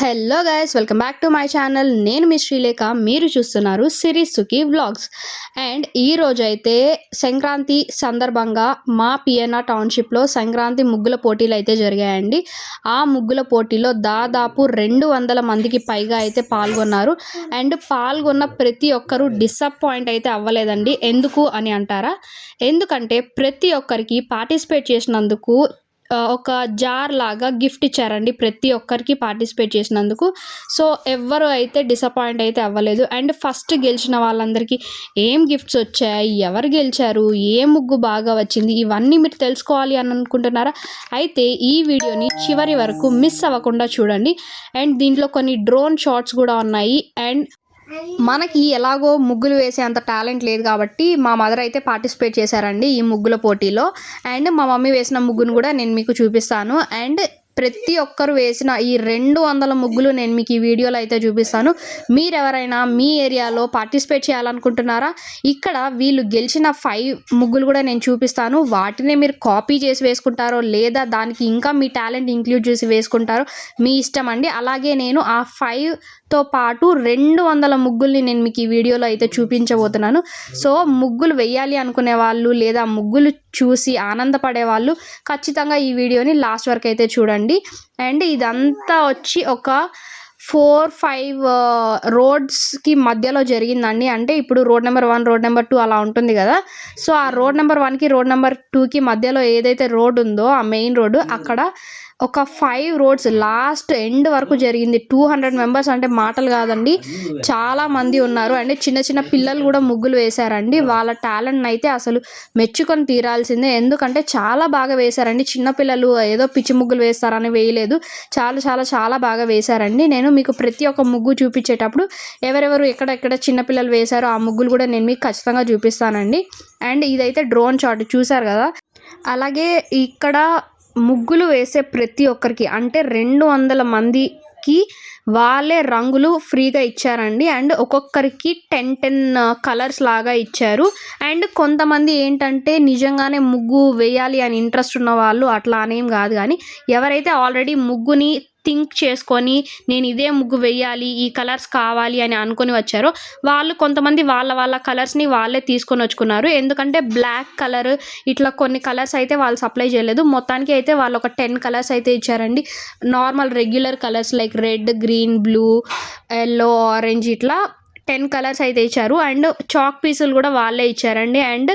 Hello guys, welcome back to my channel. నేను మీ శ్రీలేఖ. మీరు చూస్తున్నారు సిరీస్ సుఖీ వ్లాగ్స్. అండ్ ఈరోజు అయితే సంక్రాంతి సందర్భంగా మా పిఎన్ఆర్ టౌన్షిప్లో సంక్రాంతి ముగ్గుల పోటీలు అయితే జరిగాయండి. ఆ ముగ్గుల పోటీలో దాదాపు 200 మందికి పైగా అయితే పాల్గొన్నారు. అండ్ పాల్గొన్న ప్రతి ఒక్కరూ డిసప్పాయింట్ అయితే అవ్వలేదండి. ఎందుకు అని అంటారా? ఎందుకంటే ప్రతి ఒక్కరికి పార్టిసిపేట్ చేసినందుకు ఒక జార్ లాగా గిఫ్ట్ ఇచ్చారండి ప్రతి ఒక్కరికి పార్టిసిపేట్ చేసినందుకు. సో ఎవ్వరు అయితే డిసప్పాయింట్ అయితే అవ్వలేదు. అండ్ ఫస్ట్ గెలిచిన వాళ్ళందరికీ ఏం గిఫ్ట్స్ వచ్చాయి, ఎవరు గెలిచారు, ఏ ముగ్గు బాగా వచ్చింది, ఇవన్నీ మీరు తెలుసుకోవాలి అని అనుకుంటున్నారా? అయితే ఈ వీడియోని చివరి వరకు మిస్ అవ్వకుండా చూడండి. అండ్ దీంట్లో కొన్ని డ్రోన్ షాట్స్ కూడా ఉన్నాయి. అండ్ మనకి ఎలాగో ముగ్గులు వేసే అంత టాలెంట్ లేదు కాబట్టి మా మదర్ అయితే పార్టిసిపేట్ చేశారండి ఈ ముగ్గుల పోటీలో. అండ్ మా మమ్మీ వేసిన ముగ్గును కూడా నేను మీకు చూపిస్తాను. అండ్ ప్రతి ఒక్కరు వేసిన ఈ 200 ముగ్గులు నేను మీకు ఈ వీడియోలో అయితే చూపిస్తాను. మీరెవరైనా మీ ఏరియాలో పార్టిసిపేట్ చేయాలనుకుంటున్నారా? ఇక్కడ వీళ్ళు గెలిచిన 5 ముగ్గులు కూడా నేను చూపిస్తాను. వాటినే మీరు కాపీ చేసి వేసుకుంటారో లేదా దానికి ఇంకా మీ టాలెంట్ ఇంక్లూడ్ చేసి వేసుకుంటారో మీ ఇష్టం అండి. అలాగే నేను ఆ 5తో పాటు 200 ముగ్గుల్ని నేను మీకు ఈ వీడియోలో అయితే చూపించబోతున్నాను. సో ముగ్గులు వేయాలి అనుకునే వాళ్ళు లేదా ముగ్గులు చూసి ఆనందపడే వాళ్ళు ఖచ్చితంగా ఈ వీడియోని లాస్ట్ వరకు అయితే చూడండి. అండ్ ఇదంతా వచ్చి ఒక 4-5 రోడ్స్కి మధ్యలో జరిగిందండి. అంటే ఇప్పుడు రోడ్ నెంబర్ 1, రోడ్ నెంబర్ 2 అలా ఉంటుంది కదా. సో ఆ రోడ్ నెంబర్ 1కి రోడ్ నెంబర్ 2కి మధ్యలో ఏదైతే రోడ్ ఉందో ఆ మెయిన్ రోడ్డు, అక్కడ ఒక 5 రోడ్స్ లాస్ట్ ఎండ్ వరకు జరిగింది. 200 మెంబర్స్ అంటే మాటలు కాదండి, చాలా మంది ఉన్నారు. అండ్ చిన్న చిన్న పిల్లలు కూడా ముగ్గులు వేశారండి. వాళ్ళ టాలెంట్ అయితే అసలు మెచ్చుకొని తీరాల్సిందే. ఎందుకంటే చాలా బాగా వేశారండి. చిన్నపిల్లలు ఏదో పిచ్చి ముగ్గులు వేస్తారని వేయలేదు, చాలా చాలా చాలా బాగా వేశారండి. నేను మీకు ప్రతి ఒక్క ముగ్గు చూపించేటప్పుడు ఎవరెవరు ఎక్కడెక్కడ చిన్నపిల్లలు వేశారో ఆ ముగ్గులు కూడా నేను మీకు ఖచ్చితంగా చూపిస్తానండి. అండ్ ఇదైతే డ్రోన్ షాట్ చూసారు కదా. అలాగే ఇక్కడ ముగ్గులు వేసే ప్రతి ఒక్కరికి అంటే 200 మందికి వాళ్ళే రంగులు ఫ్రీగా ఇచ్చారండి. అండ్ ఒక్కొక్కరికి 10 కలర్స్ లాగా ఇచ్చారు. అండ్ కొంతమంది ఏంటంటే నిజంగానే ముగ్గు వేయాలి అని ఇంట్రెస్ట్ ఉన్న వాళ్ళు అట్లా అనేం కాదు, కానీ ఎవరైతే ఆల్రెడీ ముగ్గుని థింక్ చేసుకొని నేను ఇదే ముగ్గు వేయాలి, ఈ కలర్స్ కావాలి అని అనుకొని వచ్చారో వాళ్ళు కొంతమంది వాళ్ళ కలర్స్ని వాళ్ళే తీసుకొని వచ్చుకున్నారు. ఎందుకంటే బ్లాక్ కలర్ ఇట్లా కొన్ని కలర్స్ అయితే వాళ్ళు సప్లై చేయలేదు. మొత్తానికి అయితే వాళ్ళు ఒక 10 కలర్స్ అయితే ఇచ్చారండి. Normal regular colours like red, green, blue, yellow, orange ఇట్లా 10 కలర్స్ అయితే ఇచ్చారు. అండ్ చాక్ పీసులు కూడా వాళ్ళే ఇచ్చారండి. అండ్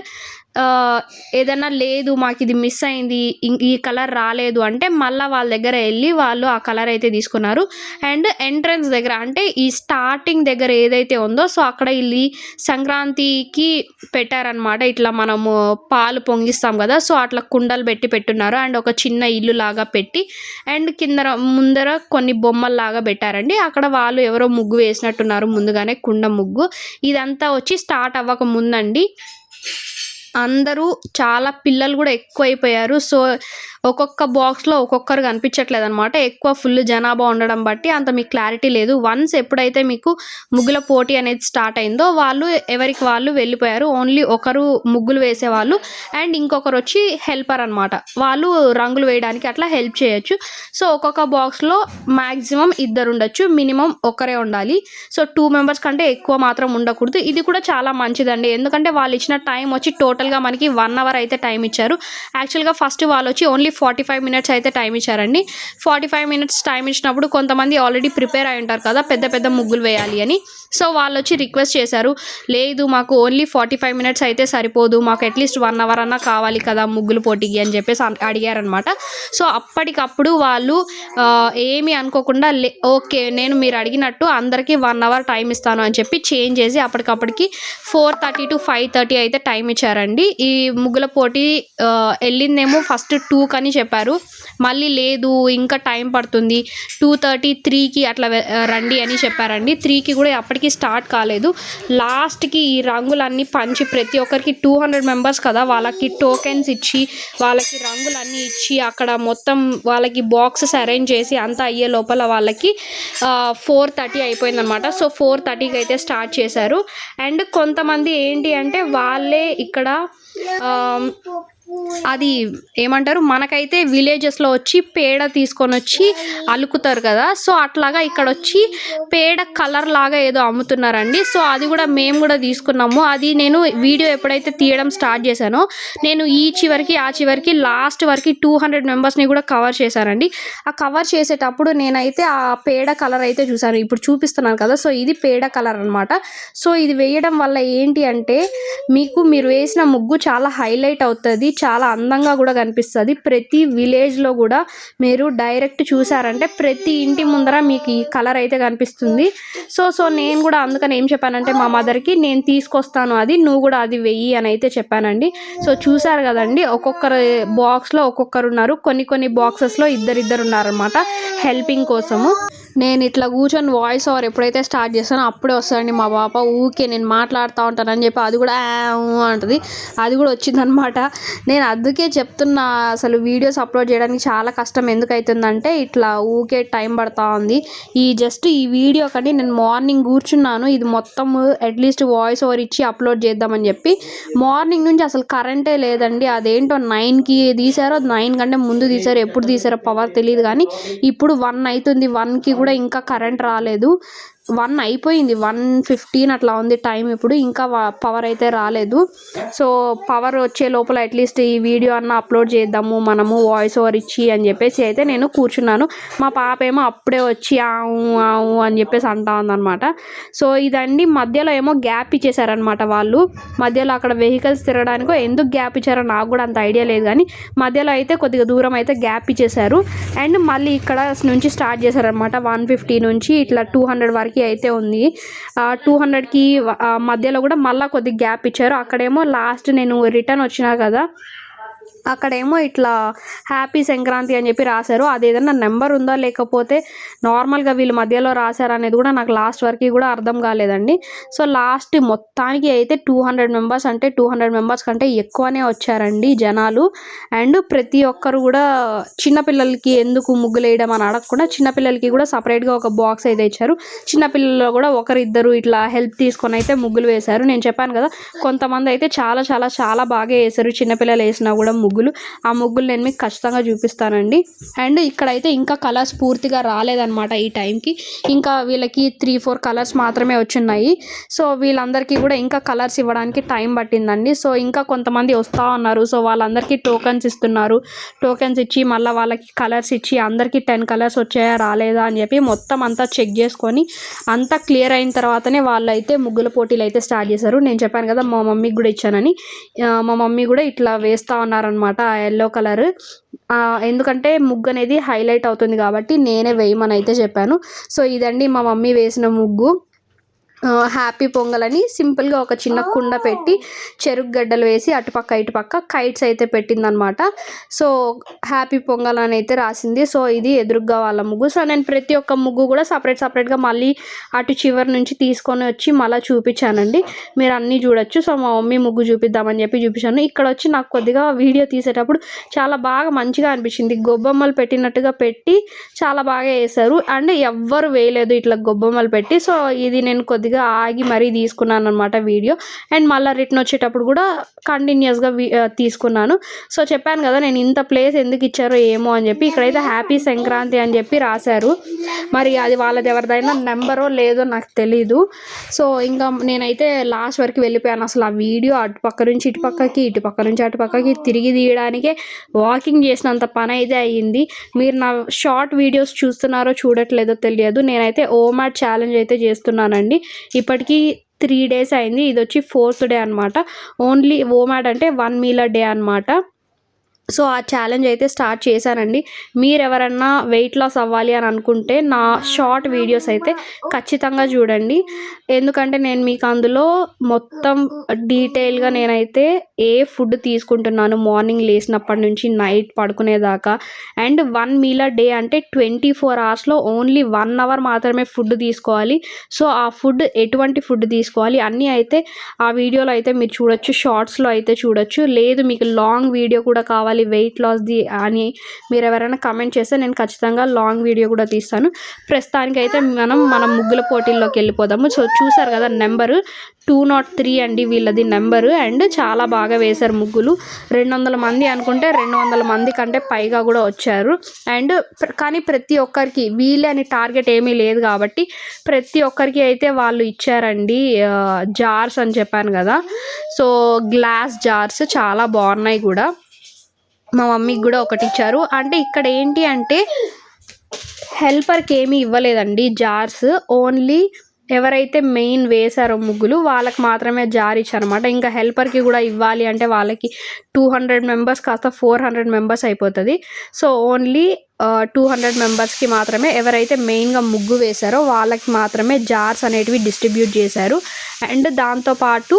ఏదన్నా లేదు మాకు ఇది మిస్ అయింది, ఈ కలర్ రాలేదు అంటే మళ్ళీ వాళ్ళ దగ్గర వెళ్ళి వాళ్ళు ఆ కలర్ అయితే తీసుకున్నారు. అండ్ ఎంట్రన్స్ దగ్గర అంటే ఈ స్టార్టింగ్ దగ్గర ఏదైతే ఉందో సో అక్కడ వీళ్ళు సంక్రాంతికి పెట్టారనమాట. ఇట్లా మనము పాలు పొంగిస్తాం కదా, సో అట్లా కుండలు పెట్టున్నారు. అండ్ ఒక చిన్న ఇల్లు లాగా పెట్టి అండ్ ముందర కొన్ని బొమ్మల్లాగా పెట్టారండి. అక్కడ వాళ్ళు ఎవరో ముగ్గు వేసినట్టున్నారు ముందుగానే, కుండ ముగ్గు. ఇదంతా వచ్చి స్టార్ట్ అవ్వక ముందండి. అందరూ చాలా పిల్లలు కూడా ఎక్కువైపోయారు. సో ఒక్కొక్క బాక్స్లో ఒక్కొక్కరు కనిపించట్లేదు అనమాట. ఎక్కువ ఫుల్ జనాభా ఉండడం బట్టి అంత మీకు క్లారిటీ లేదు. వన్స్ ఎప్పుడైతే మీకు ముగ్గుల పోటీ అనేది స్టార్ట్ అయిందో వాళ్ళు ఎవరికి వాళ్ళు వెళ్ళిపోయారు. ఓన్లీ ఒకరు ముగ్గులు వేసేవాళ్ళు అండ్ ఇంకొకరు వచ్చి హెల్పర్ అనమాట. వాళ్ళు రంగులు వేయడానికి అట్లా హెల్ప్ చేయొచ్చు. సో ఒక్కొక్క బాక్స్లో మ్యాక్సిమం 2 ఉండొచ్చు, మినిమం ఒకరే ఉండాలి. సో 2 మెంబర్స్ కంటే ఎక్కువ మాత్రం ఉండకూడదు. ఇది కూడా చాలా మంచిదండి. ఎందుకంటే వాళ్ళు ఇచ్చిన టైం వచ్చి టోటల్గా మనకి 1 అవర్ అయితే టైం ఇచ్చారు. యాక్చువల్గా ఫస్ట్ వాళ్ళు వచ్చి ఓన్లీ 45 మినిట్స్ అయితే టైం ఇచ్చారండి. 45 మినిట్స్ టైం ఇచ్చినప్పుడు కొంతమంది ఆల్రెడీ ప్రిపేర్ అయి ఉంటారు కదా పెద్ద పెద్ద ముగ్గులు వేయాలి అని. సో వాళ్ళు వచ్చి రిక్వెస్ట్ చేశారు, లేదు మాకు ఓన్లీ 45 మినిట్స్ అయితే సరిపోదు, మాకు అట్లీస్ట్ 1 అవర్ అన్నా కావాలి కదా ముగ్గులు పోటీకి అని చెప్పేసి అడిగారనమాట. సో అప్పటికప్పుడు వాళ్ళు ఏమీ అనుకోకుండా ఓకే నేను మీరు అడిగినట్టు అందరికీ 1 అవర్ టైం ఇస్తాను అని చెప్పి చేంజ్ చేసి అప్పటికప్పటికి 4:30 to 5:30 అయితే టైం ఇచ్చారండి. ఈ ముగ్గుల పోటీ వెళ్ళిందేమో ఫస్ట్ 2 అని చెప్పారు, మళ్ళీ లేదు ఇంకా టైం పడుతుంది 2:30, 3కి అట్లా రండి అని చెప్పారండి. 3కి కూడా అప్పటికి స్టార్ట్ కాలేదు. లాస్ట్కి ఈ రంగులన్నీ పంచి ప్రతి ఒక్కరికి 200 మెంబర్స్ కదా వాళ్ళకి టోకెన్స్ ఇచ్చి వాళ్ళకి రంగులన్నీ ఇచ్చి అక్కడ మొత్తం వాళ్ళకి బాక్సెస్ అరేంజ్ చేసి అంతా అయ్యే లోపల వాళ్ళకి 4:30 అయిపోయిందనమాట. సో 4:30కి అయితే స్టార్ట్ చేశారు. అండ్ కొంతమంది ఏంటి అంటే వాళ్ళే ఇక్కడ అది ఏమంటారు, మనకైతే విలేజెస్లో వచ్చి పేడ తీసుకొని వచ్చి అలుకుతారు కదా, సో అట్లాగా ఇక్కడ వచ్చి పేడ కలర్ లాగా ఏదో అమ్ముతున్నారండి. సో అది కూడా మేము కూడా తీసుకున్నాము. అది నేను వీడియో ఎప్పుడైతే తీయడం స్టార్ట్ చేశానో నేను ఈ చివరికి ఆ చివరికి లాస్ట్ వరకు 200 మెంబర్స్ని కూడా కవర్ చేశానండి. ఆ కవర్ చేసేటప్పుడు నేనైతే ఆ పేడ కలర్ అయితే చూసాను, ఇప్పుడు చూపిస్తున్నాను కదా. సో ఇది పేడ కలర్ అనమాట. సో ఇది వేయడం వల్ల ఏంటి అంటే మీరు వేసిన ముగ్గు చాలా హైలైట్ అవుతుంది, చాలా అందంగా కూడా కనిపిస్తుంది. ప్రతి విలేజ్లో కూడా మీరు డైరెక్ట్ చూసారంటే ప్రతి ఇంటి ముందర మీకు ఈ కలర్ అయితే కనిపిస్తుంది. సో నేను కూడా అందుకని ఏం చెప్పానంటే మా మదర్కి, నేను తీసుకొస్తాను అది, నువ్వు కూడా అది వెయ్యి అని అయితే చెప్పానండి. సో చూసారు కదండి, ఒక్కొక్కరు బాక్స్లో ఒక్కొక్కరు ఉన్నారు, కొన్ని బాక్సెస్లో ఇద్దరు ఉన్నారనమాట హెల్పింగ్ కోసము. నేను ఇట్లా కూర్చొని వాయిస్ ఓవర్ ఎప్పుడైతే స్టార్ట్ చేస్తానో అప్పుడే వస్తానండి మా పాప. ఊకే నేను మాట్లాడుతూ ఉంటానని చెప్పి అది కూడా అంటుంది, అది కూడా వచ్చిందనమాట. నేను అందుకే చెప్తున్నా, అసలు వీడియోస్ అప్లోడ్ చేయడానికి చాలా కష్టం ఎందుకు అవుతుందంటే ఇట్లా ఊకే టైం పడుతూ ఉంది. ఈ వీడియో కానీ నేను మార్నింగ్ కూర్చున్నాను, ఇది మొత్తం అట్లీస్ట్ వాయిస్ ఓవర్ ఇచ్చి అప్లోడ్ చేద్దామని చెప్పి. మార్నింగ్ నుంచి అసలు కరెంటే లేదండి, అదేంటో 9కి తీసారో 9 కంటే ముందు తీసారో ఎప్పుడు తీసారో పవర్ తెలియదు, కానీ ఇప్పుడు 1 అవుతుంది, 1కి కూడా ఇంకా కరెంట్ రాలేదు. 1 అయిపోయింది, 1:15 అట్లా ఉంది టైం ఇప్పుడు, ఇంకా పవర్ అయితే రాలేదు. సో పవర్ వచ్చే లోపల అట్లీస్ట్ ఈ వీడియో అన్న అప్లోడ్ చేద్దాము మనము వాయిస్ ఓవర్ ఇచ్చి అని చెప్పేసి అయితే నేను కూర్చున్నాను. మా పాప ఏమో అప్పుడే వచ్చి ఆవు అని చెప్పేసి అంటా ఉందన్నమాట. సో ఇదండి, మధ్యలో ఏమో గ్యాప్ ఇచ్చేసారనమాట వాళ్ళు. మధ్యలో అక్కడ వెహికల్స్ తిరగడానికో ఎందుకు గ్యాప్ ఇచ్చారో నాకు కూడా అంత ఐడియా లేదు, కానీ మధ్యలో అయితే కొద్దిగా దూరం అయితే గ్యాప్ ఇచ్చేసారు. అండ్ మళ్ళీ ఇక్కడ నుంచి స్టార్ట్ చేశారనమాట. 150 నుంచి ఇట్లా 200 వరకు అయితే ఉంది. 200కి మధ్యలో కూడా మళ్ళీ కొద్దిగా గ్యాప్ ఇచ్చారు. అక్కడేమో లాస్ట్ నేను రిటర్న్ వచ్చినా కదా, అక్కడేమో ఇట్లా హ్యాపీ సంక్రాంతి అని చెప్పి రాశారు. అది ఏదైనా నెంబర్ ఉందా లేకపోతే నార్మల్గా వీళ్ళు మధ్యలో రాశారు అనేది కూడా నాకు లాస్ట్ వరకు కూడా అర్థం కాలేదండి. సో లాస్ట్ మొత్తానికి అయితే 200 మెంబర్స్, అంటే 200 మెంబర్స్ కంటే ఎక్కువనే వచ్చారండి జనాలు. అండ్ ప్రతి ఒక్కరు కూడా చిన్నపిల్లలకి ఎందుకు ముగ్గులు వేయడం అని అడగకుండా చిన్నపిల్లలకి కూడా సపరేట్గా ఒక బాక్స్ అయితే ఇచ్చారు. చిన్నపిల్లలు కూడా ఒకరిద్దరు ఇట్లా హెల్ప్ తీసుకొని అయితే ముగ్గులు వేశారు. నేను చెప్పాను కదా, కొంతమంది అయితే చాలా చాలా చాలా బాగా వేశారు, చిన్నపిల్లలు వేసినా కూడా ఆ ముగ్గులు నేను మీకు ఖచ్చితంగా చూపిస్తానండి. అండ్ ఇక్కడైతే ఇంకా కలర్స్ పూర్తిగా రాలేదన్నమాట ఈ టైంకి, ఇంకా వీళ్ళకి 3-4 కలర్స్ మాత్రమే వచ్చున్నాయి. సో వీళ్ళందరికీ కూడా ఇంకా కలర్స్ ఇవ్వడానికి టైం పట్టిందండి. సో ఇంకా కొంతమంది వస్తూ ఉన్నారు, సో వాళ్ళందరికీ టోకెన్స్ ఇస్తున్నారు. టోకెన్స్ ఇచ్చి మళ్ళీ వాళ్ళకి కలర్స్ ఇచ్చి అందరికీ 10 కలర్స్ వచ్చాయా రాలేదా అని చెప్పి మొత్తం అంతా చెక్ చేసుకొని అంతా క్లియర్ అయిన తర్వాతనే వాళ్ళైతే ముగ్గుల పోటీలు అయితే స్టార్ట్ చేశారు. నేను చెప్పాను కదా మా మమ్మీకి కూడా ఇచ్చానని, మా మమ్మీ కూడా ఇట్లా వేస్తూ ఉన్నారనమాట ఆ ఎల్లో కలర్. ఎందుకంటే ముగ్గు అనేది హైలైట్ అవుతుంది కాబట్టి నేనే వేయమని అయితే చెప్పాను. సో ఇదండి మా మమ్మీ వేసిన ముగ్గు. హ్యాపీ పొంగల్ అని సింపుల్గా ఒక చిన్న కుండ పెట్టి చెరుకు గడ్డలు వేసి అటుపక్క ఇటుపక్క కైట్స్ అయితే పెట్టిందనమాట. సో హ్యాపీ పొంగల్ అని అయితే రాసింది. సో ఇది ఎదురుగ్గా వాళ్ళ ముగ్గు. సో నేను ప్రతి ఒక్క ముగ్గు కూడా సపరేట్గా మళ్ళీ అటు చివరి నుంచి తీసుకొని వచ్చి మళ్ళీ చూపించానండి, మీరు అన్నీ చూడొచ్చు. సో మా మమ్మీ ముగ్గు చూపిద్దామని చెప్పి చూపించాను. ఇక్కడ వచ్చి నాకు కొద్దిగా వీడియో తీసేటప్పుడు చాలా బాగా మంచిగా అనిపించింది, గొబ్బమ్మలు పెట్టినట్టుగా పెట్టి చాలా బాగా వేశారు. అండ్ ఎవ్వరు వేయలేదు ఇట్లా గొబ్బమ్మలు పెట్టి. సో ఇది నేను కొద్దిగా ఆగి మరీ తీసుకున్నాను అనమాట వీడియో. అండ్ మళ్ళీ రిటర్న్ వచ్చేటప్పుడు కూడా కంటిన్యూస్గా తీసుకున్నాను. సో చెప్పాను కదా నేను ఇంత ప్లేస్ ఎందుకు ఇచ్చారో ఏమో అని చెప్పి. ఇక్కడైతే హ్యాపీ సంక్రాంతి అని చెప్పి రాశారు, మరి అది వాళ్ళది ఎవరిదైనా నెంబరో లేదో నాకు తెలీదు. సో ఇంకా నేనైతే లాస్ట్ వరకు వెళ్ళిపోయాను. అసలు ఆ వీడియో అటుపక్క నుంచి ఇటుపక్కకి, ఇటుపక్క నుంచి అటుపక్కకి తిరిగి తీయడానికే వాకింగ్ చేసినంత పని అయితే అయ్యింది. మీరు నా షార్ట్ వీడియోస్ చూస్తున్నారో చూడట్లేదో తెలియదు, నేనైతే ఓమాట్ ఛాలెంజ్ అయితే చేస్తున్నానండి. ఇప్పటికీ 3 days అయింది, ఇది వచ్చి 4th డే అనమాట. ఓన్లీ ఓమాట్ అంటే 1 meal a day అనమాట. సో ఆ ఛాలెంజ్ అయితే స్టార్ట్ చేశానండి. మీరు ఎవరన్నా వెయిట్ లాస్ అవ్వాలి అని అనుకుంటే నా షార్ట్ వీడియోస్ అయితే ఖచ్చితంగా చూడండి, ఎందుకంటే నేను మీకు అందులో మొత్తం డీటెయిల్గా నేనైతే ఏ ఫుడ్ తీసుకుంటున్నాను మార్నింగ్ లేచినప్పటి నుంచి నైట్ పడుకునేదాకా. అండ్ 1 meal a day అంటే 24 hours ఓన్లీ 1 hour మాత్రమే ఫుడ్ తీసుకోవాలి. సో ఆ ఫుడ్ ఎటువంటి ఫుడ్ తీసుకోవాలి అన్నీ అయితే ఆ వీడియోలో అయితే మీరు చూడొచ్చు, షార్ట్స్లో అయితే చూడొచ్చు. లేదు మీకు లాంగ్ వీడియో కూడా కావాలి కావాలి వెయిట్ లాస్ది అని మీరు ఎవరైనా కమెంట్ చేస్తే నేను ఖచ్చితంగా లాంగ్ వీడియో కూడా తీస్తాను. ప్రస్తుతానికైతే మనం ముగ్గుల పోటీల్లోకి వెళ్ళిపోదాము. సో చూసారు కదా నెంబరు 203 అండి వీళ్ళది నెంబరు. అండ్ చాలా బాగా వేశారు ముగ్గులు. 200 మంది అనుకుంటే 200 మంది కంటే పైగా కూడా వచ్చారు. అండ్ కానీ ప్రతి ఒక్కరికి వీళ్ళే అని టార్గెట్ ఏమీ లేదు కాబట్టి ప్రతి ఒక్కరికి అయితే వాళ్ళు ఇచ్చారండి జార్స్ అని చెప్పాను కదా. సో గ్లాస్ జార్స్ చాలా బాగున్నాయి కూడా. మా మమ్మీకి కూడా ఒకటి ఇచ్చారు. అంటే ఇక్కడ ఏంటి అంటే హెల్పర్కి ఏమీ ఇవ్వలేదండి జార్స్. ఓన్లీ ఎవరైతే మెయిన్ వేశారో ముగ్గులు వాళ్ళకి మాత్రమే జార్ ఇచ్చారనమాట. ఇంకా హెల్పర్కి కూడా ఇవ్వాలి అంటే వాళ్ళకి 200 మెంబర్స్ కాస్త 400 మెంబర్స్ అయిపోతుంది. సో ఓన్లీ 200 మెంబర్స్కి మాత్రమే ఎవరైతే మెయిన్గా ముగ్గు వేశారో వాళ్ళకి మాత్రమే జార్స్ అనేటివి డిస్ట్రిబ్యూట్ చేశారు. అండ్ దాంతోపాటు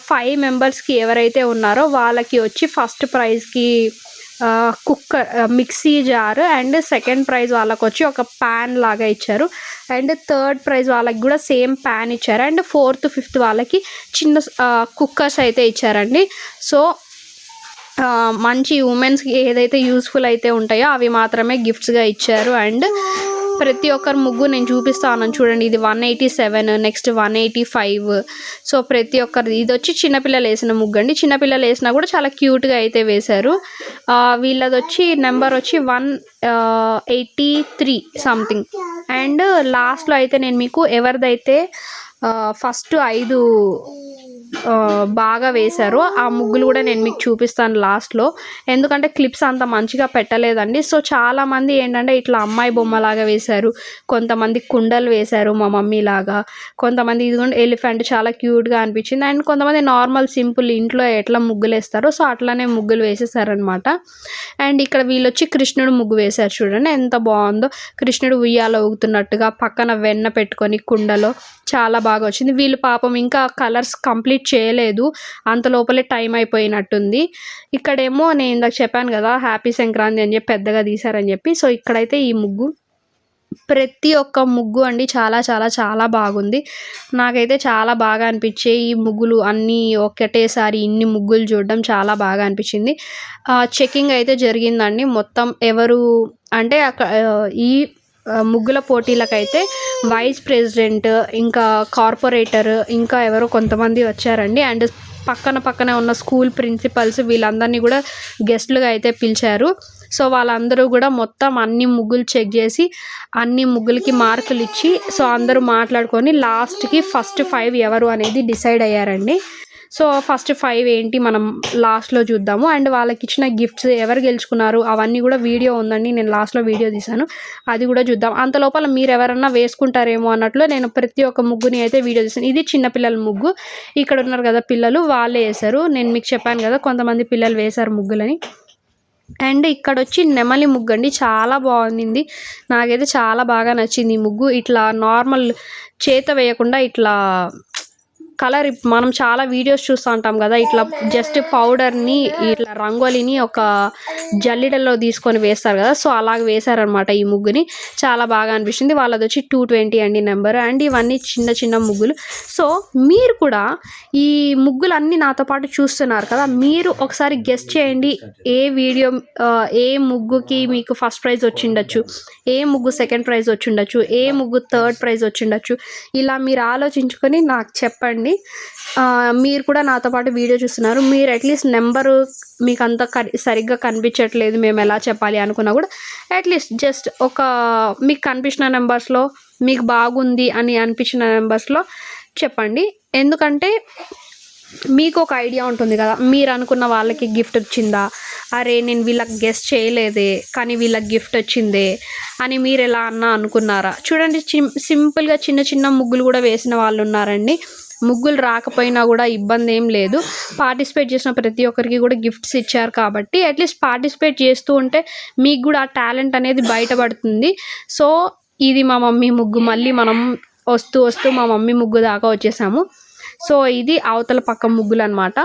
5 మెంబర్స్కి ఎవరైతే ఉన్నారో వాళ్ళకి వచ్చి ఫస్ట్ ప్రైజ్కి cooker mixie jar and second prize వాళ్ళకి వచ్చి ఒక ప్యాన్ లాగా ఇచ్చారు. అండ్ థర్డ్ ప్రైజ్ వాళ్ళకి కూడా సేమ్ ప్యాన్ ఇచ్చారు. అండ్ 4th 5th వాళ్ళకి చిన్న కుక్కర్స్ అయితే ఇచ్చారండి. సో మంచి ఉమెన్స్కి ఏదైతే యూస్ఫుల్ అయితే ఉంటాయో అవి మాత్రమే గిఫ్ట్స్గా ఇచ్చారు. అండ్ ప్రతి ఒక్కరు ముగ్గు నేను చూపిస్తాను చూడండి. ఇది 187, నెక్స్ట్ 185. సో ప్రతి ఒక్కరిది ఇది వచ్చి చిన్నపిల్లలు వేసిన ముగ్గు అండి. చిన్నపిల్లలు వేసినా కూడా చాలా క్యూట్గా అయితే వేశారు. వీళ్ళది వచ్చి నెంబర్ వచ్చి 183 సంథింగ్. అండ్ లాస్ట్లో అయితే నేను మీకు ఎవరిదైతే ఫస్ట్ 5 బాగా వేశారో ఆ ముగ్గులు కూడా నేను మీకు చూపిస్తాను లాస్ట్లో. ఎందుకంటే క్లిప్స్ అంత మంచిగా పెట్టలేదండి. సో చాలామంది ఏంటంటే ఇట్లా అమ్మాయి బొమ్మలాగా వేశారు, కొంతమంది కుండలు వేశారు మా మమ్మీ లాగా, కొంతమంది ఇదిగోండి ఎలిఫెంట్ చాలా క్యూట్గా అనిపించింది. అండ్ కొంతమంది నార్మల్ సింపుల్ ఇంట్లో ఎట్లా ముగ్గులు వేస్తారో సో అట్లానే ముగ్గులు వేసేసారనమాట. అండ్ ఇక్కడ వీళ్ళు వచ్చి కృష్ణుడు ముగ్గు వేశారు చూడండి ఎంత బాగుందో. కృష్ణుడు ఉయ్యాల ఊగుతున్నట్టుగా పక్కన వెన్న పెట్టుకొని కుండలో చాలా బాగా వచ్చింది. వీళ్ళు పాపం ఇంకా కలర్స్ కంప్లీట్ చేయలేదు, అంత లోపలే టైం అయిపోయినట్టుంది. ఇక్కడేమో నేను ఇందాక చెప్పాను కదా హ్యాపీ సంక్రాంతి అని చెప్పి పెద్దగా తీశారని చెప్పి. సో ఇక్కడైతే ఈ ముగ్గు ప్రతి ఒక్క ముగ్గు అండి చాలా చాలా చాలా బాగుంది. నాకైతే చాలా బాగా అనిపించాయి ఈ ముగ్గులు అన్నీ ఒకటేసారి ఇన్ని ముగ్గులు చూడడం చాలా బాగా అనిపించింది. చెకింగ్ అయితే జరిగిందండి మొత్తం ఎవరు అంటే ఈ ముగ్గుల పోటీలకైతే వైస్ ప్రెసిడెంట్ ఇంకా కార్పొరేటర్ ఇంకా ఎవరో కొంతమంది వచ్చారండి. అండ్ పక్కనే ఉన్న స్కూల్ ప్రిన్సిపల్స్ వీళ్ళందరినీ కూడా గెస్ట్లుగా అయితే పిలిచారు. సో వాళ్ళందరూ కూడా మొత్తం అన్ని ముగ్గులు చెక్ చేసి అన్ని ముగ్గులకి మార్కులు ఇచ్చి సో అందరూ మాట్లాడుకొని లాస్ట్కి ఫస్ట్ 5 ఎవరు అనేది డిసైడ్ అయ్యారండి. సో ఫస్ట్ 5 ఏంటి మనం లాస్ట్లో చూద్దాము. అండ్ వాళ్ళకి ఇచ్చిన గిఫ్ట్స్ ఎవరు గెలుచుకున్నారు అవన్నీ కూడా వీడియో ఉందండి, నేను లాస్ట్లో వీడియో తీశాను, అది కూడా చూద్దాం. అంత లోపల మీరు ఎవరన్నా వేసుకుంటారేమో అన్నట్లు నేను ప్రతి ఒక్క ముగ్గుని అయితే వీడియో తీసాను. ఇది చిన్నపిల్లల ముగ్గు, ఇక్కడ ఉన్నారు కదా పిల్లలు వాళ్ళే వేశారు. నేను మీకు చెప్పాను కదా కొంతమంది పిల్లలు వేశారు ముగ్గులని. అండ్ ఇక్కడ వచ్చి నెమలి ముగ్గు అండి చాలా బాగుంది, నాకైతే చాలా బాగా నచ్చింది ఈ ముగ్గు. ఇట్లా నార్మల్ చేత వేయకుండా ఇట్లా కలర్ మనం చాలా వీడియోస్ చూస్తూ ఉంటాం కదా ఇట్లా జస్ట్ పౌడర్ని ఇట్లా రంగోలిని ఒక జల్లిడల్లో తీసుకొని వేస్తారు కదా సో అలాగ వేశారనమాట ఈ ముగ్గుని. చాలా బాగా అనిపించింది. వాళ్ళది వచ్చి 220 అండి నెంబర్. అండ్ ఇవన్నీ చిన్న చిన్న ముగ్గులు. సో మీరు కూడా ఈ ముగ్గులన్నీ నాతో పాటు చూస్తున్నారు కదా, మీరు ఒకసారి గెస్ చేయండి ఏ వీడియో ఏ ముగ్గుకి మీకు ఫస్ట్ ప్రైజ్ వచ్చిండొచ్చు, ఏ ముగ్గు సెకండ్ ప్రైజ్ వచ్చిండొచ్చు, ఏ ముగ్గు థర్డ్ ప్రైజ్ వచ్చిండొచ్చు. ఇలా మీరు ఆలోచించుకొని నాకు చెప్పండి. మీరు కూడా నాతో పాటు వీడియో చూస్తున్నారు, మీరు అట్లీస్ట్ నెంబరు మీకు అంత సరిగ్గా కనిపించట్లేదు మేము ఎలా చెప్పాలి అనుకున్నా కూడా అట్లీస్ట్ జస్ట్ ఒక మీకు కనిపించిన నెంబర్స్లో మీకు బాగుంది అని అనిపించిన నెంబర్స్లో చెప్పండి. ఎందుకంటే మీకు ఒక ఐడియా ఉంటుంది కదా, మీరు అనుకున్న వాళ్ళకి గిఫ్ట్ వచ్చిందా, అరే నేను వీళ్ళకి గెస్ట్ చేయలేదే కానీ వీళ్ళకి గిఫ్ట్ వచ్చిందే అని మీరు ఎలా అన్నా అనుకున్నారా. చూడండి సింపుల్గా చిన్న చిన్న ముగ్గులు కూడా వేసిన వాళ్ళు ఉన్నారండి. ముగ్గులు రాకపోయినా కూడా ఇబ్బంది ఏం లేదు, పార్టిసిపేట్ చేసిన ప్రతి ఒక్కరికి కూడా గిఫ్ట్స్ ఇచ్చారు కాబట్టి అట్లీస్ట్ పార్టిసిపేట్ చేస్తూ ఉంటే మీకు కూడా ఆ టాలెంట్ అనేది బయటపడుతుంది. సో ఇది మా మమ్మీ ముగ్గు, మళ్ళీ మనం వస్తూ వస్తూ మా మమ్మీ ముగ్గు దాకా వచ్చేసాము. సో ఇది అవతల పక్క ముగ్గులు అనమాట.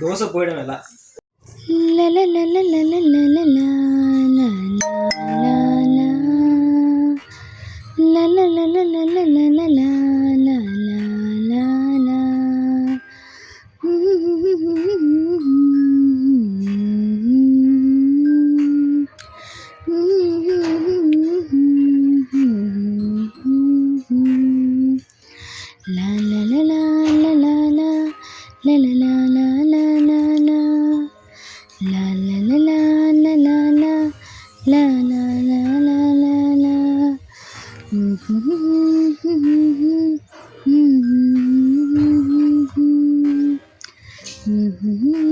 దోశ పోయడం ఎలా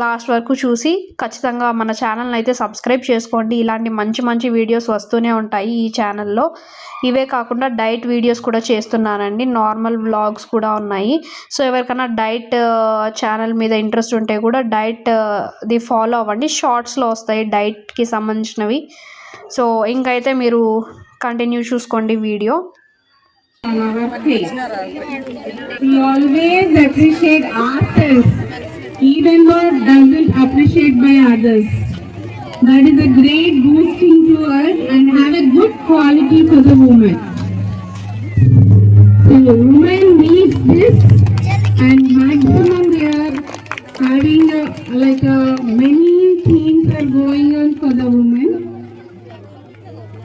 లాస్ట్ వరకు చూసి ఖచ్చితంగా మన ఛానల్ని అయితే సబ్స్క్రైబ్ చేసుకోండి. ఇలాంటి మంచి మంచి వీడియోస్ వస్తూనే ఉంటాయి ఈ ఛానల్లో. ఇవే కాకుండా డైట్ వీడియోస్ కూడా చేస్తున్నానండి, నార్మల్ వ్లాగ్స్ కూడా ఉన్నాయి. సో ఎవరికైనా డైట్ ఛానల్ మీద ఇంట్రెస్ట్ ఉంటే కూడా డైట్ది ఫాలో అవ్వండి, షార్ట్స్లో వస్తాయి డైట్కి సంబంధించినవి. సో ఇంకైతే మీరు కంటిన్యూ చూసుకోండి video. We always appreciate ourselves, even though doesn't appreciate by others. That is a great boosting to us and have a good quality for the woman. So women need this, and maximum they are having many things are going on for the women.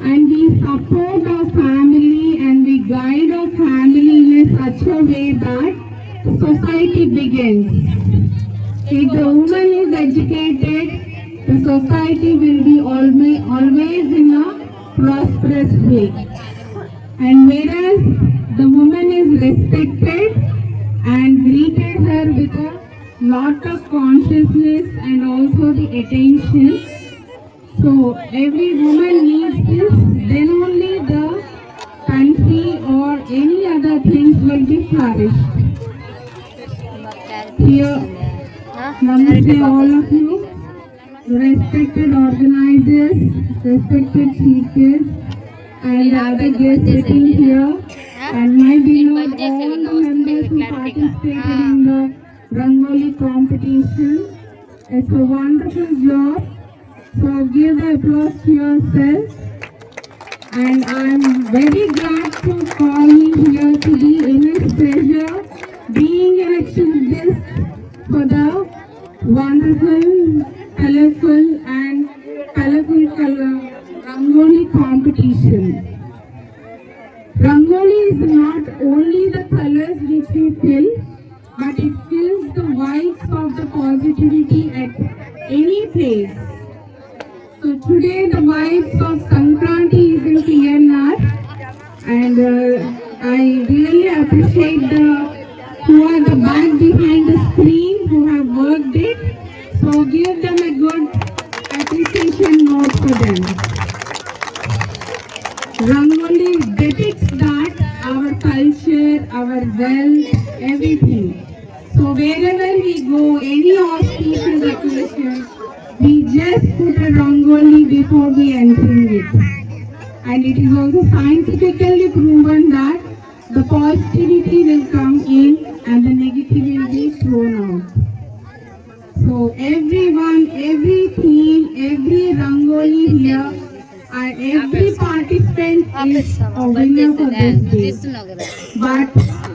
And we support our family and we guide our family in such a way that society begins. If the woman is educated, the society will be always in a prosperous way. And whereas the woman is respected and greeted her with a lot of consciousness and also the attention. So every woman needs this, then only the country or any other things will be flourished. Here, namaste all of you, respected organizers, respected chief guests, and other guests sitting here, and my beloved all the members who participated in the Rangoli competition. It's a wonderful job. So give the applause to yourself. And I'm very glad to call you here to be immense pleasure being election guest for the wonderful, colorful Rangoli competition. Rangoli is not only the colors which we fill, but it fills the vibes of the positivity at any place. So today the vibes of Sankranti is in PNR, and I really appreciate who are the back behind the screen who have worked it. So give them a good appreciation note for them. Rangoli depicts that our culture, our wealth, everything. So wherever we go, any auspicious occasion, we just put a rangoli before we entering it. And it is also scientifically proven that the positivity will come in and the negative will be thrown out. So everyone, every team, every rangoli here, and every participant is a winner for this day. But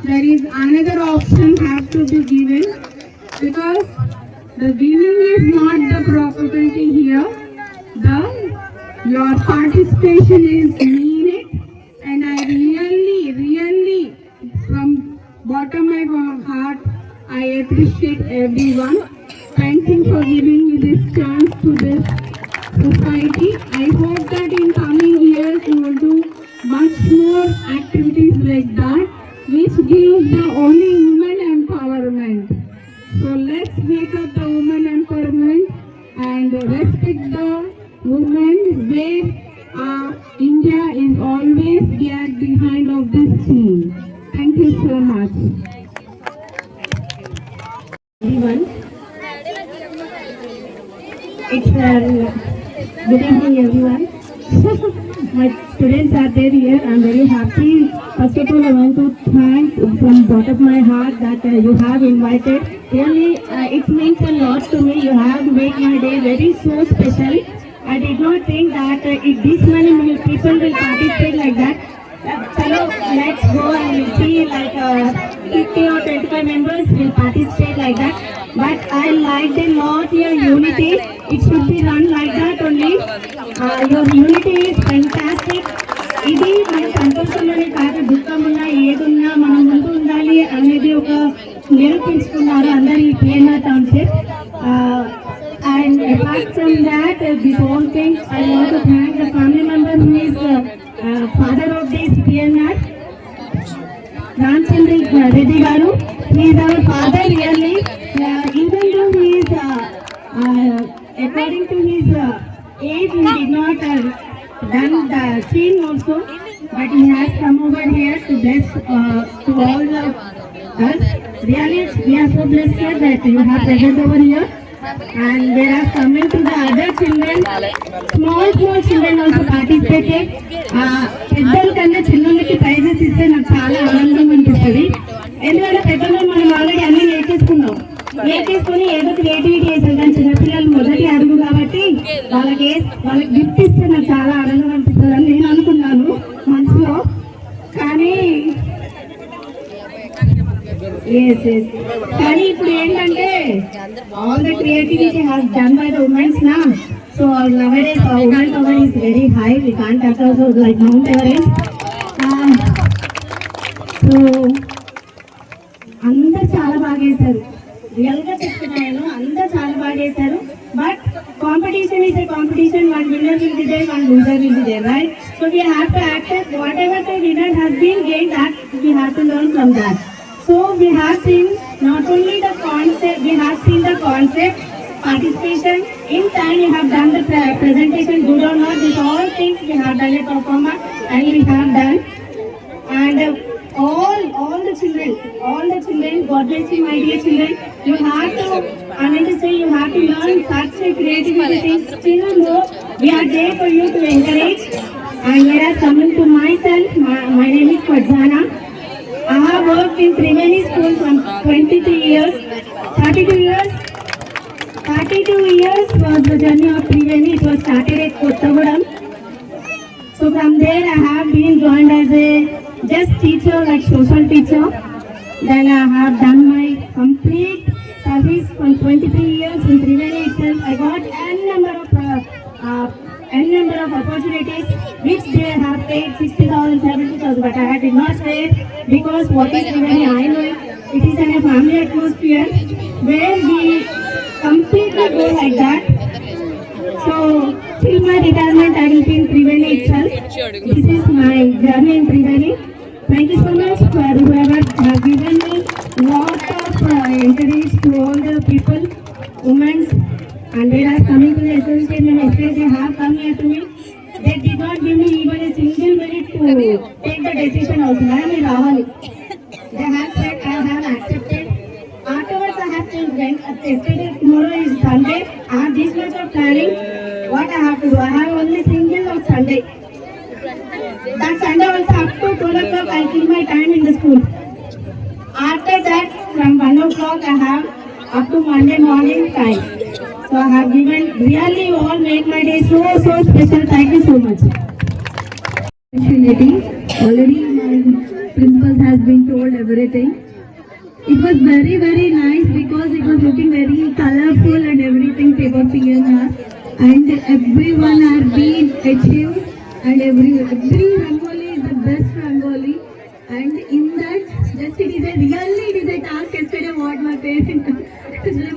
there is another option have to be given, because the winning is not the probability here. Your participation is needed, and I really from bottom of my heart I appreciate everyone. Thank you for giving me this chance to this society. I hope that in coming years we will do much more activities like that, which gives the only women empowerment. So let's make up the women empowerment and respect the women, where India is always get behind of this team. Thank you so much. Everyone, it's good evening everyone. My students are there here. I'm very happy. First of all, I want to thank from bottom of my heart that you have invited. Really, it means a lot to me. You have made my day very so special. I did not think that if this many people will participate like that. Hello, let's go and see like 50 or 25 members will participate like that. But I liked a lot your unity. It should be run like that only. Your unity is fantastic. ఇది మన సంతోషంలోనే కాదు, దుఃఖమున్నా ఏదున్నా మనం ముందు ఉండాలి అనేది ఒక నిరూపించుకున్నారు అందరు ఈ PNR township. And apart from that, this whole thing, I want to thank the family member who is father of this PNR, Ramchandra Reddy Garu. He is our father really. Even though he is According to his age, he did not done the scene also, but he has come over here to bless to all of us. Really, we are so blessed here that you have present over here. And they are coming to the other children, small children also participated. పెద్దల కన్నా చిన్నలకి prices ఇస్తే నాకు చాలా ఆనందం అనిపిస్తుంది. ఎందుకంటే పెద్దలు మనం ఆల్రెడీ అన్ని నేర్చేసుకున్నాం, నేర్చేసుకుని ఏదో క్రియేటివిటీ చేసాం. కానీ చిన్నపిల్లలు మొదటి అడుగు కాబట్టి వాళ్ళకి గిఫ్ట్ ఇస్తే నాకు చాలా ఆనందం అనిపిస్తుంది అని నేను అనుకున్నాను మనసులో. కానీ కానీ ఇప్పుడు ఏంటంటే all the creativity has done by the women's నా. So nowadays women power is very high. We can't touch also like Mount Everest. So అందరు చాలా బాగా చేశారు. రియల్ గా చెప్తున్నాను, అందరు చాలా బాగా చేశారు. But competition is a competition. One winner will be there, one loser will be there, right? So we have to accept whatever the winner has been gain, that we have to learn from that. So we have seen not only the concept, we have seen the concept, participation, in time you have done the presentation, good or not, these all things we have done a performance and we have done. And all the children, God bless you my dear children, you have to, I mean to say you have to learn such a creativity things. Still more, we are there for you to encourage. And here are coming to myself, my name is Farzana. I have worked in Triveni school for 23 years. 32 years was the journey of Triveni. It was started at Kottagudam. So from there I have been joined as a just teacher, like social teacher. Then I have done my complete service for 23 years in Triveni itself. I got n number of opportunities which they have paid 60,000, 70,000, but I did not stay because what is Triveni, I know it is in a family atmosphere where we completely go like that. So till my retirement I will be in Triveni itself. This is my journey in Triveni. Thank you so much for whoever have given me lot of encourage to all the people, women. And they are coming to the association and they have come here to me. They did not give me even a single minute to take the decision also. I am Rahul. They have said I have accepted. Afterwards I have to went yesterday, tomorrow is Sunday. I have this much of planning. What I have to do? I have only single of Sunday. That Sunday also up to 12 o'clock I keep my time in the school. After that from 1 o'clock I have up to Monday morning time. So I have given, really you all make my day so special. Thank you so much. Already my principal has been told everything. It was very nice because it was looking very colorful and everything paper PNR, and everyone has been achieved, and every Rangoli is the best Rangoli, and in that just it is a task. Yesterday what my parents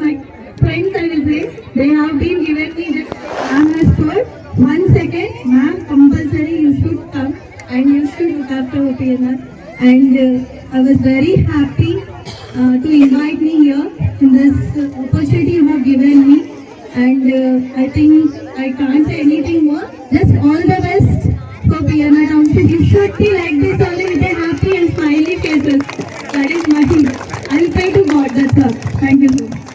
my friends I will say, they have been given me just asked for 1 second, ma'am, compulsory you should come and you should look after PNR. And I was very happy to invite me here in this opportunity you have given me. And I think I can't say anything more. Just all the best for PNR Township. You should be like this only with a happy and smiley faces. That is my thing. I will pray to God. That's all. Thank you so much.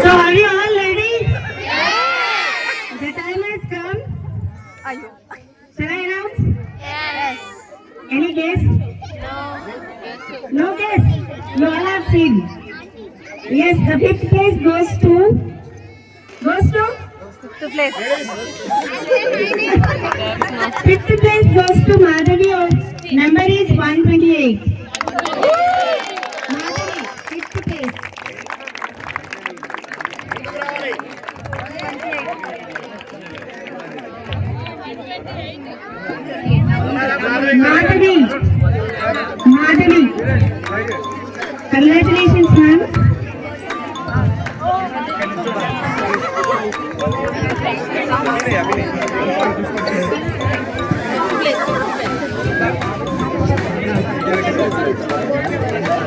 So are you all ready? Yes. The time has come. Shall I announce? Yes. Any guess? No guess. You all have seen. Yes, the 5th place goes to. Fifth place. 5th place goes to Madhavi. Number is 128. Madhavi, 5th place. Madhavi. Congratulations, ma'am.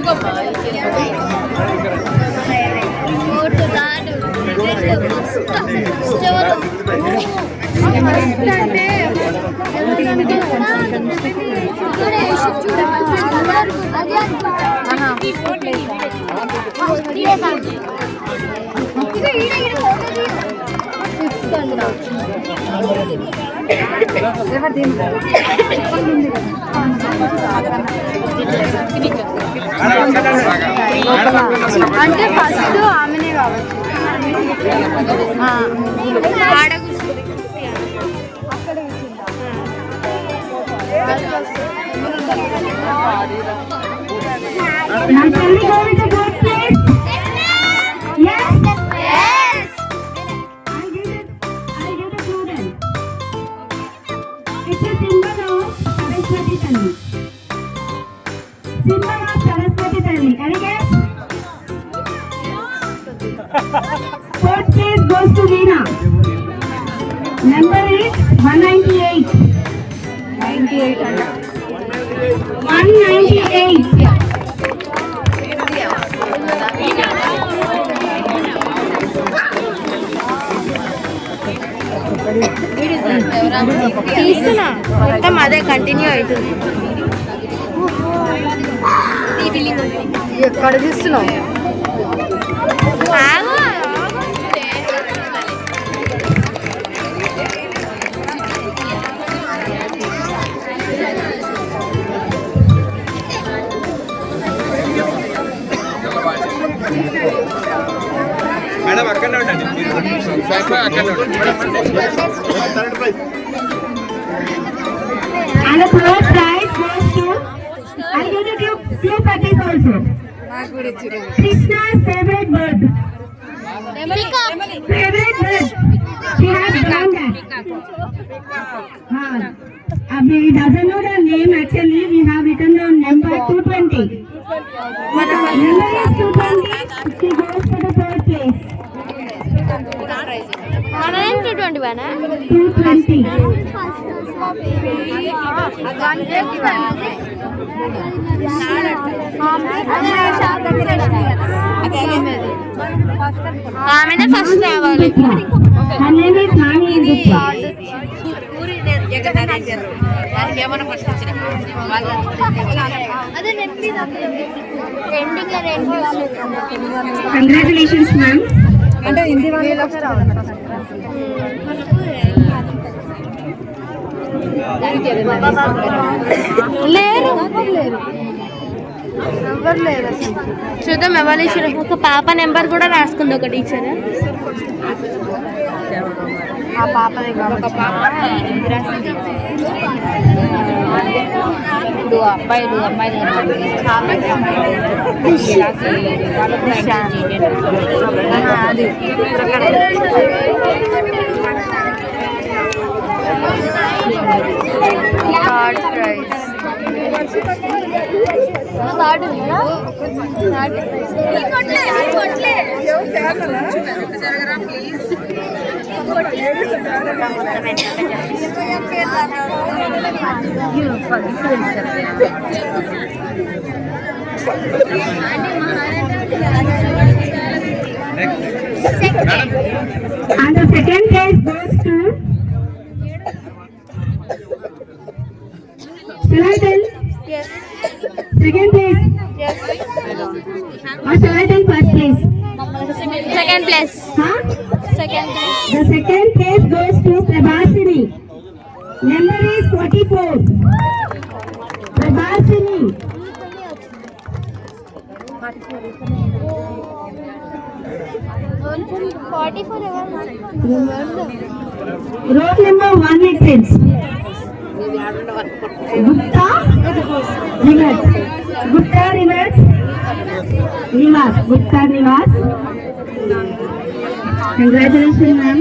Go, అంటే first ఆమెనే కావచ్చు. Now can we go with the board, please? Yes? Yes. I'll give the clue then. It's a symbol of Saraswati Talli. Symbol of Saraswati Talli. Any guess? Fourth place goes to Veena. Number is 198. 198. తీస్తున్నా మొత్తం అదే continue అవుతుంది. ఎక్కడ తీస్తున్నావు? Madam అక్కడనే ఉండండి అక్కడనే ఉండండి. And the third prize goes to, I'll give the clue for this also. Krishna's favorite bird. Favorite bird. She has done that. We doesn't know the name actually. We have written the number 220. Number is 220. She goes for the third place. 220. ఆమెనే first రావాలి. Her name is Nani Gupta. Congratulations, ma'am. లేరు ఎవరు లేరు చూద్దాం ఎవరు. ఒక పాప number కూడా రాసుకుంది ఒక టీచర్. ఆ పాపది ఒక పాప అబ్బాయిలు అమ్మాయిలు అది third prize. And the second place goes to, shall I tell? Yes. Second place. Yes. Or shall I tell first place? Second place. Huh? Second place. The second place goes to Prabhasini. Number is 44. Prabhasini. Road number 186. Gupta Rivers. Gupta Rivers. Nivas. Gupta Nivas. Congratulations, ma'am.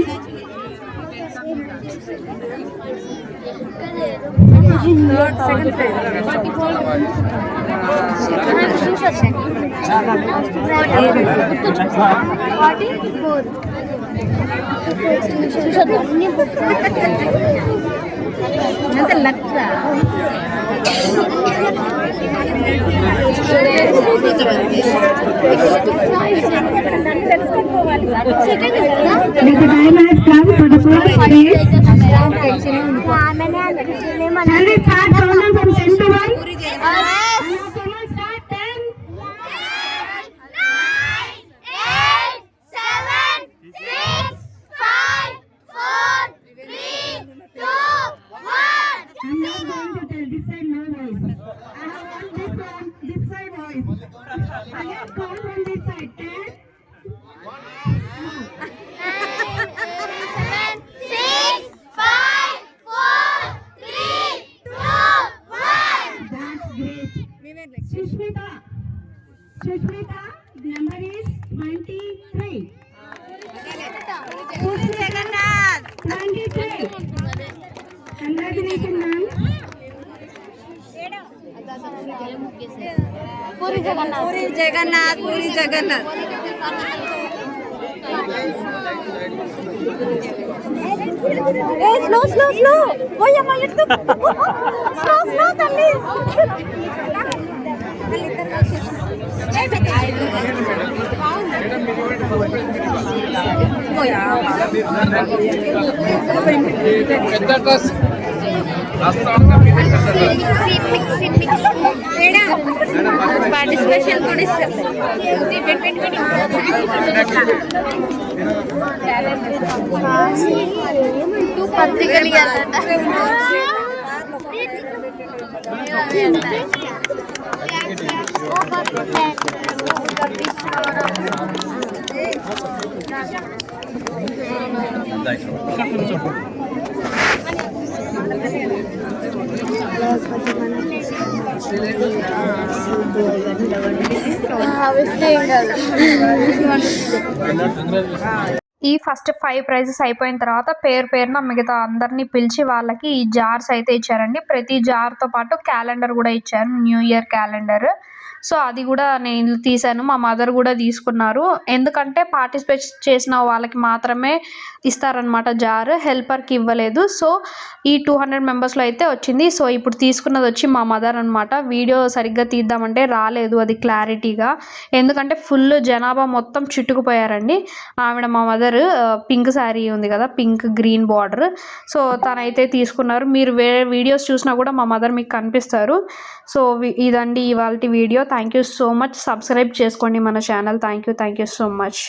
The time has come for the first place. Shall we start countdown from 10 to 1? Someone start 10. 9, 8, 7, 6, 5, 4, 3, 2, 1. I'm not going to tell this side no voice. I have want this side voice. Again count from this side. 10. That's great. Sushmita, the number is 23. 23. Congratulations, ma'am. Puri Jagannath slow పోయమ్మ ఎత్తు slow తల్లి participation కూడా ఇస్తారు పత్రికలు ఈ first 5 prices అయిపోయిన తర్వాత పేరున మిగతా అందరినీ పిలిచి వాళ్ళకి ఈ జార్స్ అయితే ఇచ్చారండి. ప్రతి జార్తో పాటు క్యాలెండర్ కూడా ఇచ్చారు, న్యూ ఇయర్ క్యాలెండర్. సో అది కూడా నేను తీసాను, మా మదర్ కూడా తీసుకున్నారు. ఎందుకంటే పార్టిసిపేట్ చేసిన వాళ్ళకి మాత్రమే ఇస్తారనమాట జార్, హెల్పర్కి ఇవ్వలేదు. సో ఈ 200 మెంబర్స్లో అయితే వచ్చింది. సో ఇప్పుడు తీసుకున్నది వచ్చి మా మదర్ అనమాట. వీడియో సరిగ్గా తీద్దామంటే రాలేదు అది క్లారిటీగా, ఎందుకంటే ఫుల్ జనాభా మొత్తం చుట్టుకుపోయారండి. ఆవిడ మా మదర్ పింక్ శారీ ఉంది కదా, పింక్ గ్రీన్ బార్డర్, సో తనైతే తీసుకున్నారు. మీరు వేరే వీడియోస్ చూసినా కూడా మా మదర్ మీకు కనిపిస్తారు. సో ఇదండి ఇవాళ video. Thank you so much. Subscribe చేసుకోండి మన channel. Thank you so much.